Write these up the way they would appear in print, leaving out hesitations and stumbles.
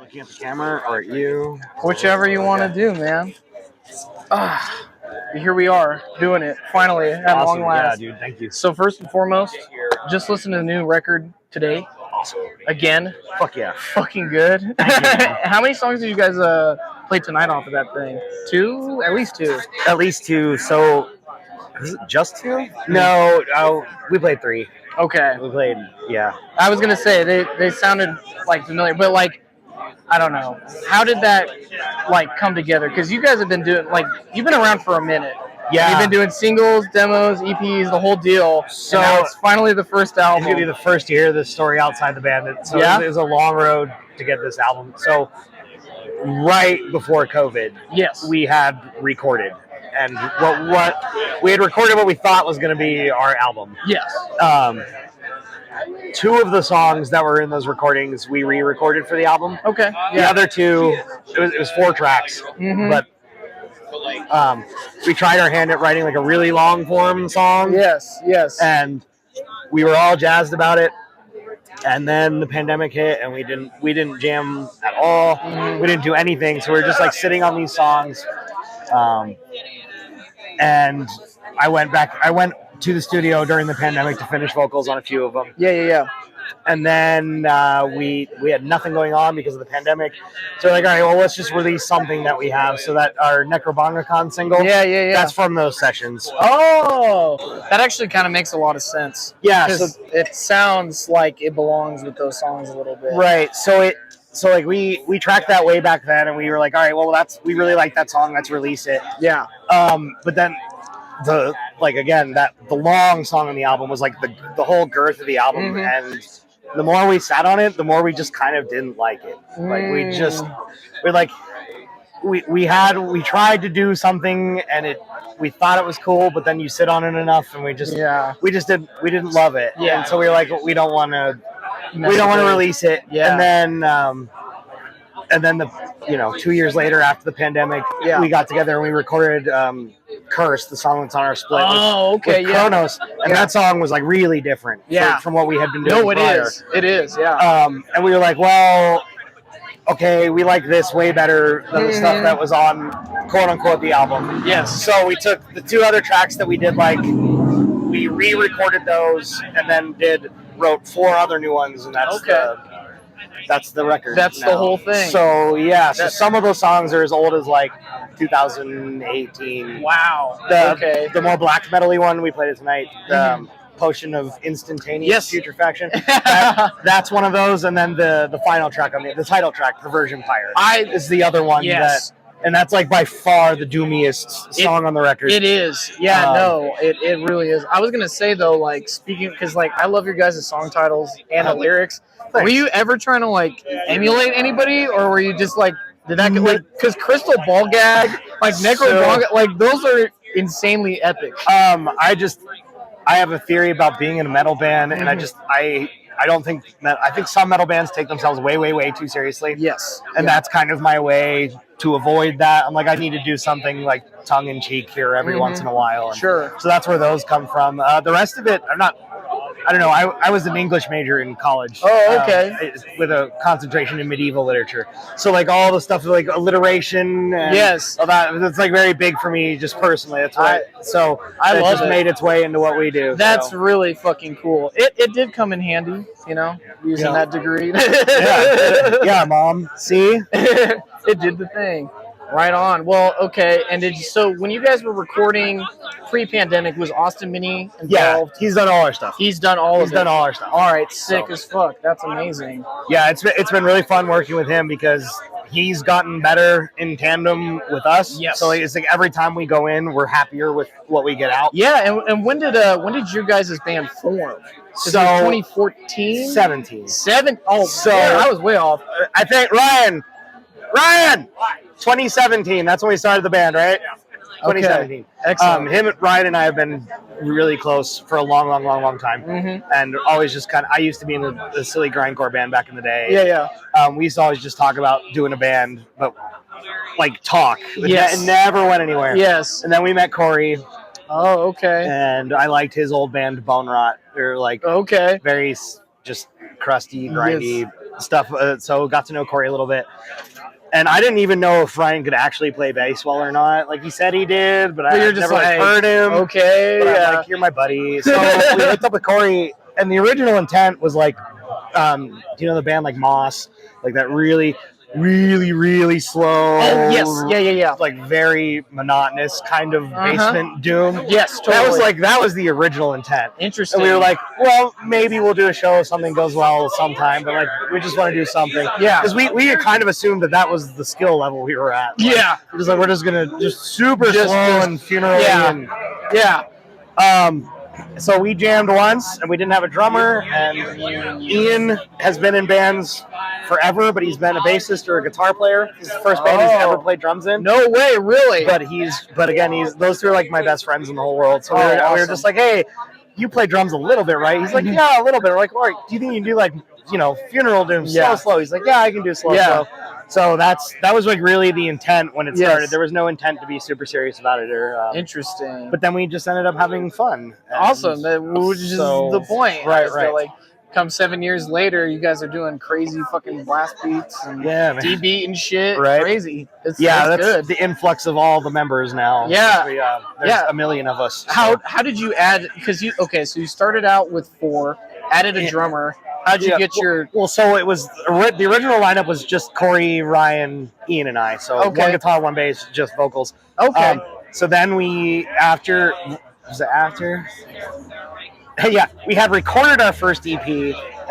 Looking at the camera or at you? Whichever you want to do, man. Here we are doing it finally at Awesome. long last. Yeah, dude. Thank you. So first and foremost, just listen to the new record today. Awesome. Again. Fuck yeah. Fucking good. Thank you, man. How many songs did you guys play tonight off of that thing? 2? At least 2. At least 2. So, is it just 2? No, we played 3. Okay. We played, yeah. I was gonna say they sounded like familiar, but like I don't know. How did that like come together? Because you guys have been doing you've been around for a minute. Yeah. You've been doing singles, demos, EPs, the whole deal. So and now it's finally the first album. It's gonna be the first to hear this story outside the band. So it was a long road to get this album. So right before COVID, yes, we had recorded, and what we had recorded what we thought was going to be our album. Yes. 2 of the songs that were in those recordings we re-recorded for the album. Okay. The other 2, it was 4 tracks, but we tried our hand at writing like a really long form song. Yes. And we were all jazzed about it. And then the pandemic hit, and we didn't jam at all. We didn't do anything, so we were just like sitting on these songs. And I went to the studio during the pandemic to finish vocals on a few of them. Yeah. And then we had nothing going on because of the pandemic. So we're like, all right, well, let's just release something that we have. So that our Necrobongacon single, yeah, that's from those sessions. Oh, that actually kind of makes a lot of sense. Yeah, because it sounds like it belongs with those songs a little bit. Right. So we tracked that way back then, and we were like, all right, well, we really like that song. Let's release it. Yeah. But then the long song on the album was like the whole girth of the album, and the more we sat on it, the more we just kind of didn't like it. Like we tried to do something, and we thought it was cool, but then you sit on it enough, and we didn't love it. Yeah. And so we were like, we don't want to release it. Yeah. And then the 2 years later after the pandemic, we got together and we recorded Curse, the song that's on our split with Kronos. And that song was like really different from what we had been doing prior. It is, yeah. And we were like, well, okay, we like this way better than the stuff that was on quote unquote the album. Yes. So we took the 2 other tracks that we did, we re-recorded those and then wrote 4 other new ones, and that's that's the record. That's now. The whole thing. So so some of those songs are as old as like 2018. Wow. The more black metal-y one we played it tonight. The Potion of Instantaneous Putrefaction. That's one of those, and then the final track on the title track, Perversion Pyre, is the other one. Yes. And that's like by far the doomiest song on the record. It is. Yeah, it really is. I was going to say, though, speaking, because, I love your guys' song titles and the lyrics. Thanks. Were you ever trying to, emulate anybody, or were you just, did that get, because Crystal Ball Gag, Necro those are insanely epic. I have a theory about being in a metal band, and I don't think I think some metal bands take themselves way, way, way too seriously. Yes. And that's kind of my way to avoid that. I'm like, I need to do something tongue in cheek here every once in a while. And sure. So that's where those come from. The rest of it, I don't know. I was an English major in college. Oh, okay. With a concentration in medieval literature. So all the stuff like alliteration and all that, it's very big for me just personally. That's why. I love it. Made its way into what we do. That's really fucking cool. It did come in handy, using that degree. Yeah, Mom. See? It did the thing. Right on. Well, okay. And so when you guys were recording pre-pandemic, was Austin Minnie involved? Yeah, he's done all our stuff. He's done all our stuff. All right, sick as fuck. That's amazing. Yeah, it's been really fun working with him because he's gotten better in tandem with us. Yes. So it's every time we go in, we're happier with what we get out. Yeah, and when did your guys' band form? So 2014? 17. Oh, so I was way off. I think Ryan, 2017. That's when we started the band, right? Yeah. 2017. Okay. Excellent. Ryan and I have been really close for a long time, and always just I used to be in the silly grindcore band back in the day. Yeah. We used to always just talk about doing a band, but talk. Yes. It never went anywhere. Yes. And then we met Corey. Oh, okay. And I liked his old band Bone Rot. They're okay, very just crusty, grindy. Yes. stuff. So got to know Corey a little bit. And I didn't even know if Ryan could actually play bass well or not. Like, he said he did, but I just never heard him. Okay, but I'm like, you're my buddy. So we hooked up with Corey, and the original intent was like, do you know the band like Moss? Like that really, really, really slow. Oh, yes. Yeah. Like very monotonous kind of basement doom. Yes, totally. That was the original intent. Interesting. And we were like, well, maybe we'll do a show if something goes well sometime, but like, we just want to do something. Yeah. Because we had kind of assumed that was the skill level we were at. Like, yeah. We're just going to super slow and funeral. Yeah. So we jammed once, and we didn't have a drummer, and Ian has been in bands forever, but he's been a bassist or a guitar player. He's the first band he's ever played drums in. No way, really? But again, those two are like my best friends in the whole world. So we were just like, hey, you play drums a little bit, right? He's like, yeah, a little bit. We're like, all right, do you think you can do like, funeral doom, slow? He's like, yeah, I can do slow. So that was like really the intent when it started. There was no intent to be super serious about it interesting. But then we just ended up having fun. Awesome. Which is the point. Right. Like, come 7 years later, you guys are doing crazy fucking blast beats and D beat and shit. Right. Crazy. That's good. The influx of all the members now. Yeah. There's a million of us. So. How did you add? Because so you started out with 4, added a drummer. How'd you get your... Well, so it was... The original lineup was just Corey, Ryan, Ian, and I. So one guitar, one bass, just vocals. Okay. So then we, after... Was it after? Yeah, we had recorded our first EP,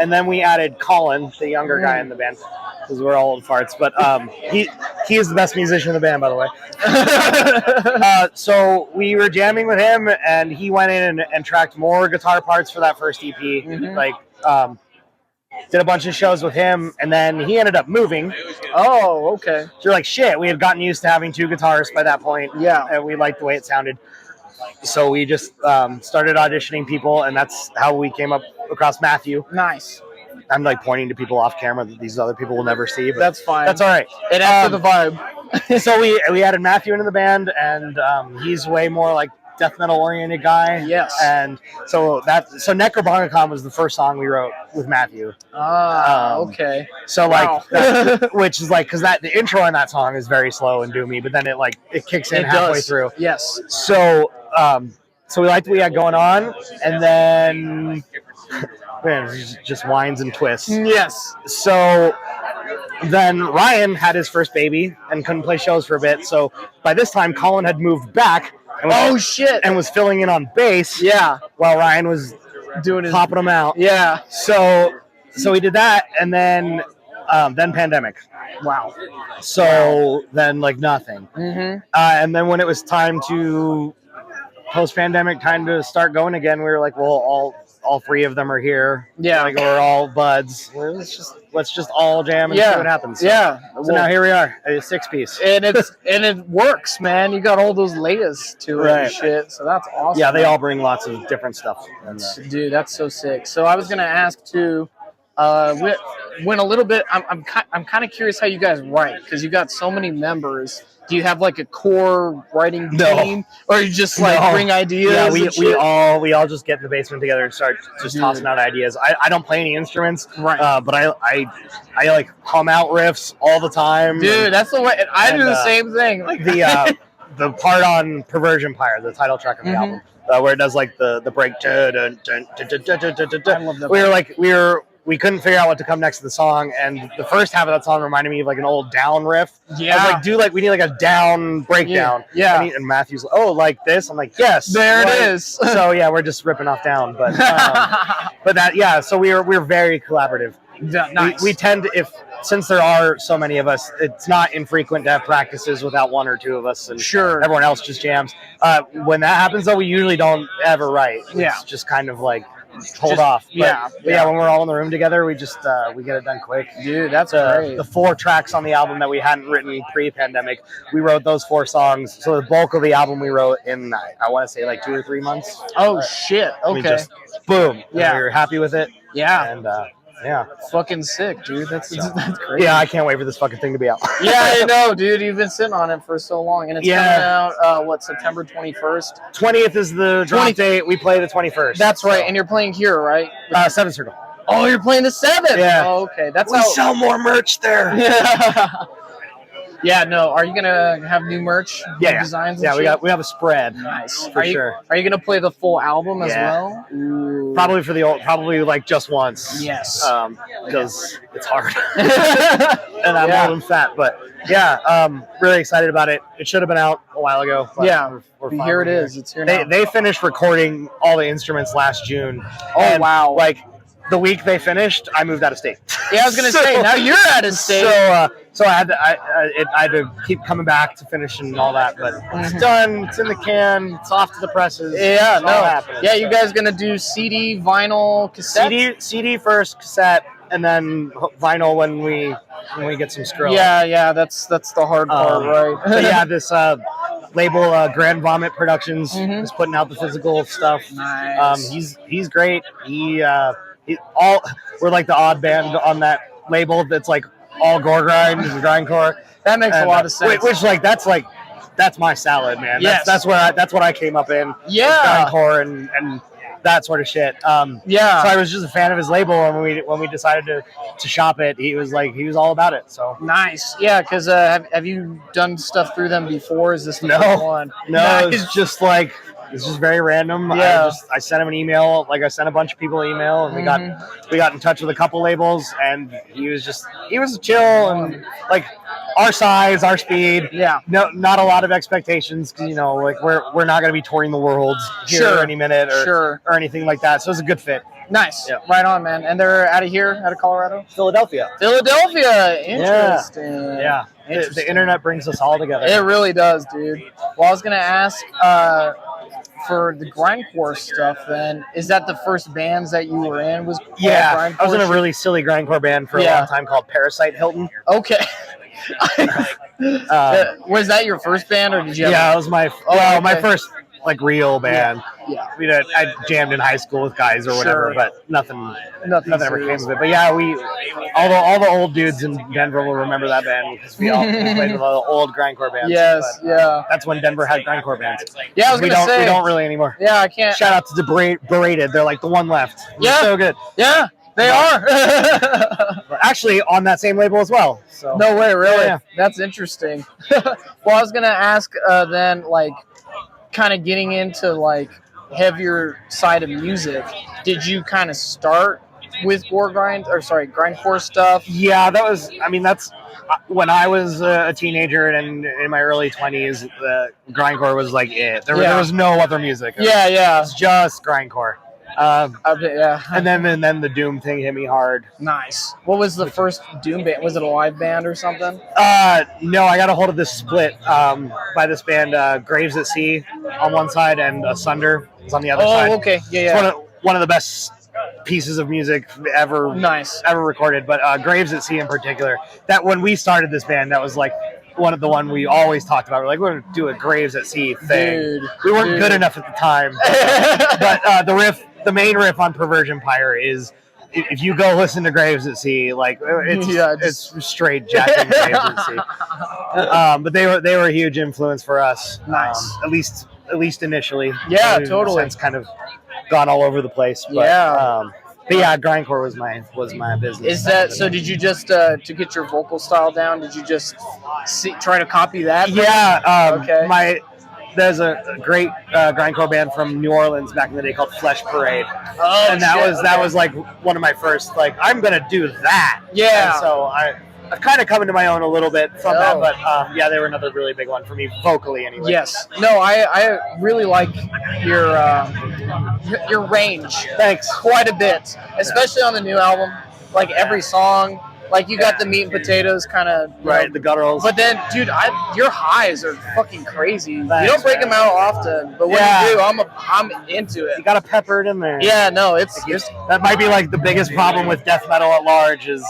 and then we added Colin, the younger guy in the band, because we're all old farts. But he is the best musician in the band, by the way. So we were jamming with him, and he went in and tracked more guitar parts for that first EP. Like... did a bunch of shows with him, and then he ended up moving. Oh, okay. So you're like, shit, we had gotten used to having 2 guitarists by that point. Yeah. And we liked the way it sounded. So we just started auditioning people, and that's how we came up across Matthew. Nice. I'm like pointing to people off camera that these other people will never see. But that's fine. That's all right. It adds to the vibe. So we added Matthew into the band, and he's way more like death metal oriented guy. Yes. And so Necrobongicon was the first song we wrote with Matthew. Okay. So which is like, because the intro on that song is very slow and doomy, but then it kicks in halfway through. Yes. So we liked what we had going on, and then man, just winds and twists. Yes. So then Ryan had his first baby and couldn't play shows for a bit. So by this time, Colin had moved back. And was filling in on bass. Yeah. While Ryan was popping them out. Yeah. So we did that, and then pandemic. Wow. So then nothing. And then when it was time to post-pandemic, time to start going again, we were like, well, all 3 of them are here. Yeah. We're all buds. Let's just all jam and see what happens. So now here we are, a 6-piece. And it works, man. You got all those layers to it and shit. So that's awesome. Yeah, they all bring lots of different stuff. Dude, that's so sick. So I was gonna ask too, when a little bit, I'm kind of curious how you guys write, because you got so many members. Do you have like a core writing team, or you just bring ideas? Yeah, we all just get in the basement together and start just tossing out ideas. I don't play any instruments, right? But I like hum out riffs all the time. Dude, that's the way I do the same thing. Like the part on Perversion Pyre, the title track of the album, where it does like the break. I love that. We couldn't figure out what to come next to the song, and the first half of that song reminded me of like an old down riff. Yeah. I was like, we need like a down breakdown. Yeah. And Matthew's like, oh, like this? I'm like, yes. There it is. So yeah, we're just ripping off down. But so we're very collaborative. Nice. We tend to, since there are so many of us, it's not infrequent to have practices without 1 or 2 of us, and everyone else just jams. When that happens though, we usually don't ever write. It's just kind of like hold off. But when we're all in the room together, we just we get it done quick. Dude, that's great. The 4 tracks on the album that we hadn't written pre-pandemic, we wrote those 4 songs. So the bulk of the album we wrote in, I want to say 2 or 3 months. Oh shit! Okay. Just boom. Yeah, we were happy with it. Yeah. And fucking sick, dude. That's crazy. Yeah, I can't wait for this fucking thing to be out. Yeah, I know, dude. You've been sitting on it for so long, and it's coming out. September 21st. 20th is the drop date. We play the 21st. That's right, and you're playing here, right? 7th Circle. Oh, you're playing the 7th. Yeah. Oh, okay, that's we how. sell more merch there. Yeah, no. Are you gonna have new merch, new designs? And shit? we have a spread. Nice. For sure. Are you gonna play the full album as well? Ooh. Probably like just once. Yes. Because it's hard, and I'm old and fat. But really excited about it. It should have been out a while ago. But we're here it is. It's here now. They finished recording all the instruments last June. Oh, and, wow! Like the week they finished, I moved out of state. Yeah, I was gonna say now you're out of state. So I had to keep coming back to finish and all that, but it's done. It's in the can. It's off to the presses. Yeah, yeah. You guys gonna do CD, vinyl, cassette? CD first, cassette, and then vinyl when we get some Skrill. Yeah. That's the hard part, right? But yeah, this label Grand Vomit Productions is putting out the physical stuff. Nice. He's great. We're like the odd band on that label that's like all gore grind and grindcore. That makes a lot of sense. Which that's my salad, man. Yes. That's what I came up in. Yeah. Grindcore and that sort of shit. So I was just a fan of his label, and when we decided to shop it, he was all about it. So nice. Yeah, because have you done stuff through them before? Is this the first one? No, nice. It's just very random. Yeah. I sent him an email. Like I sent a bunch of people an email, and we got in touch with a couple labels, and he was chill and like our size, our speed. Yeah. No, not a lot of expectations. Like we're not going to be touring the world here any minute or anything like that. So it's a good fit. Nice. Yeah. Right on, man. And they're out of Colorado? Philadelphia. Interesting. Yeah. The internet brings us all together. It really does, dude. Well, I was going to ask for the grindcore stuff then, is that the first bands that you were in? I was in a really silly grindcore band for a long time called Parasite Hilton. Okay. Was that your first band, or did you it was my my first like real band. Yeah. I mean, I jammed in high school with guys or whatever, but nothing ever came of it. But yeah, all the old dudes in Denver will remember that band because we played with all the old grindcore bands. Yes, That's when Denver had grindcore bands. Yeah, I was gonna say we don't really anymore. Yeah, I can't. Shout out to Berated. They're like the one left. They're so good. Yeah, they are. Actually, on that same label as well. So no way, really? Yeah. That's interesting. Well, I was gonna ask then, like, kind of getting into like heavier side of music. Did you kind of start with grindcore stuff? Yeah, that's when I was a teenager and in my early 20s. Grindcore was like it. There was no other music. It was just grindcore. And then the Doom thing hit me hard. Nice. What was the first Doom band? Was it a live band or something? No, I got a hold of this split by this band, Graves at Sea on one side and Asunder is on the other side. Oh, okay. Yeah. It's one of the best pieces of music ever recorded. But Graves at Sea in particular, that when we started this band, that was like one we always talked about. We're like, we're going to do a Graves at Sea thing. Dude, we weren't good enough at the time. But the main riff on Perversion Pyre is, if you go listen to Graves at Sea, like it's straight Jack and Graves at Sea. But they were a huge influence for us. Nice. At least initially. Yeah, totally. It's kind of gone all over the place. But, but yeah, grindcore was my business. Is that so? Did you just to get your vocal style down? Did you just try to copy that? Yeah. Okay. There's a great grindcore band from New Orleans back in the day called Flesh Parade. Oh, and that was like one of my first, like, I'm gonna do that. Yeah. And so I've kind of come into my own a little bit from that, but they were another really big one for me vocally anyway. Yes. No, I really like your range. Thanks. Quite a bit, especially on the new album. Like every song. Like you got the meat and potatoes kind of the gutturals. But then, dude, your highs are fucking crazy. Thanks, you don't break them out often, but when you do, I'm into it. You gotta pepper it in there. Yeah, no, it's that might be like the biggest problem with death metal at large is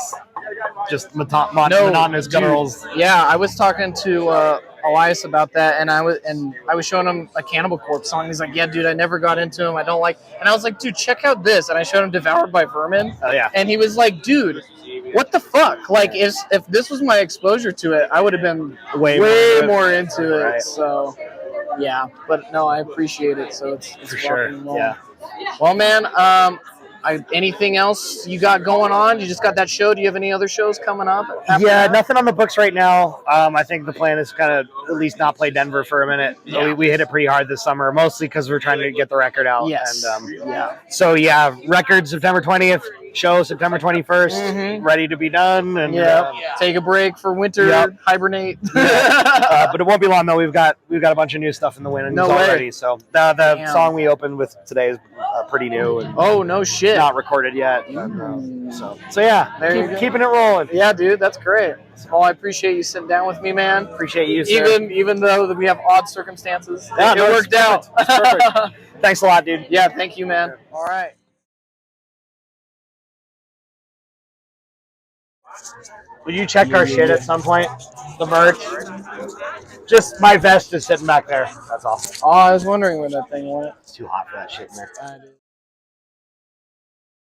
just monotonous gutturals. Yeah, I was talking to Elias about that, and I was showing him a Cannibal Corpse song. He's like, "Yeah, dude, I never got into him. I don't like." And I was like, "Dude, check out this." And I showed him Devoured by Vermin. Oh yeah. And he was like, "Dude, what the fuck? Like, if this was my exposure to it, I would have been way more into it." Right. So, yeah. But no, I appreciate it. So it's for sure. Yeah. Well, man, anything else you got going on? You just got that show. Do you have any other shows coming up? Yeah, nothing on the books right now. I think the plan is kind of at least not play Denver for a minute. Yeah. We hit it pretty hard this summer, mostly because we're trying to get the record out. Yes. And so yeah, record September 20th, show September 21st, ready to be done. And take a break for winter, hibernate. But it won't be long though. We've got a bunch of new stuff in the wind already. So the song we opened with today is pretty new. And no shit. Not recorded yet. So yeah, keeping it rolling. Yeah, dude, that's great. Well, I appreciate you sitting down with me, man. Appreciate you, sir. Even though we have odd circumstances, it worked out. It's perfect. Thanks a lot, dude. Yeah, thank you, man. All right. Would you check our shit at some point? The merch? Just my vest is sitting back there. That's all. Oh, I was wondering where that thing went. It's too hot for that shit in there.